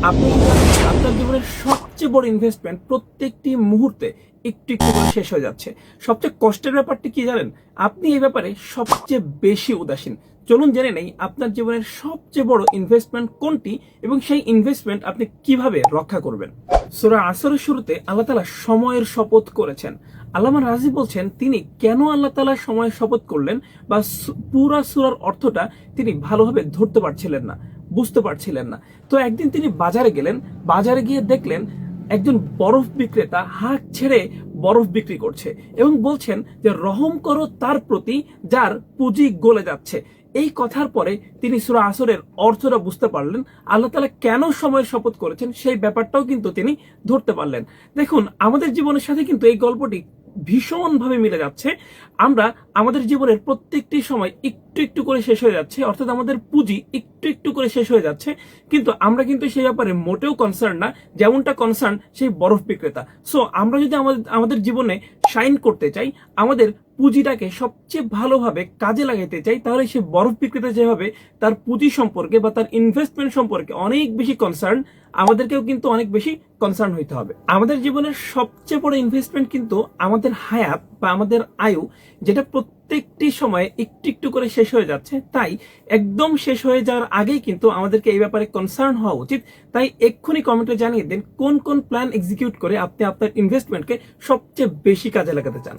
আপনি আপনার জীবনের সবচেয়ে বড় ইনভেস্টমেন্ট প্রত্যেকটি মুহূর্তে একটু একটু করে শেষ হয়ে যাচ্ছে। সবচেয়ে কষ্টের ব্যাপারটি কি জানেন? আপনি এই ব্যাপারে সবচেয়ে বেশি উদাসীন। চলুন জেনে নেই আপনার জীবনের সবচেয়ে বড় ইনভেস্টমেন্ট কোনটি এবং সেই ইনভেস্টমেন্ট আপনি কিভাবে রক্ষা করবেন। সূরা আসরের শুরুতে আল্লাহ তাআলা সময়ের শপথ করেছেন। আল্লামা রাজি বলছেন তিনি কেন আল্লাহ তাআলা সময়ের শপথ করলেন বা পুরা সূরার অর্থটা তিনি ভালোভাবে ধরতে পারছিলেন না, বুঝতে পারছিলেন না। তো একদিন তিনি বাজারে গেলেন, বাজারে গিয়ে দেখলেন একজন বরফ বিক্রেতা হাঁক ছেড়ে বরফ বিক্রি করছে এবং বলছেন যে রহম করো তার প্রতি যার পুঁজি গলে যাচ্ছে। এই কথার পরে তিনি সূরা আসরের অর্থটা বুঝতে পারলেন, আল্লাহ তাআলা কেন সময়ের শপথ করেছেন সেই ব্যাপারটাও কিন্তু তিনি ধরতে পারলেন। দেখুন, আমাদের জীবনের সাথে কিন্তু এই গল্পটি ভীষণভাবে মিলে যাচ্ছে। আমরা আমাদের জীবনের প্রত্যেকটি সময় একটু একটু করে শেষ হয়ে যাচ্ছে, অর্থাৎ আমাদের পুঁজি একটু একটু করে শেষ হয়ে যাচ্ছে, কিন্তু আমরা কিন্তু সেই ব্যাপারে মোটেও কনসার্ন না, যেমনটা কনসার্ন সেই বরফ বিক্রেতা। সো আমরা যদি আমাদের জীবনে শাইন করতে চাই, আমাদের পুঁজিটাকে সবচেয়ে ভালোভাবে কাজে লাগাইতে চাই, তাহলে সেই বরফ বিক্রেতা যেভাবে তার পুঁজি সম্পর্কে বা তার ইনভেস্টমেন্ট সম্পর্কে অনেক বেশি কনসার্ন, আমাদেরকেও কিন্তু অনেক বেশি কনসার্ন হইতে হবে। আমাদের জীবনের সবচেয়ে বড় ইনভেস্টমেন্ট কিন্তু আমাদের হায়াত বা আমাদের আয়ু, যেটা প্রত্যেকটি সময়ে একটু একটু করে শেষ হয়ে যাচ্ছে। তাই একদম শেষ হয়ে যাওয়ার আগেই কিন্তু আমাদেরকে এই ব্যাপারে কনসার্ন হওয়া উচিত। তাই এক্ষুনি কমেন্টে জানিয়ে দিন কোন কোন প্ল্যান এক্সিকিউট করে আপনি আপনার ইনভেস্টমেন্টকে সবচেয়ে বেশি কাজে লাগাতে চান।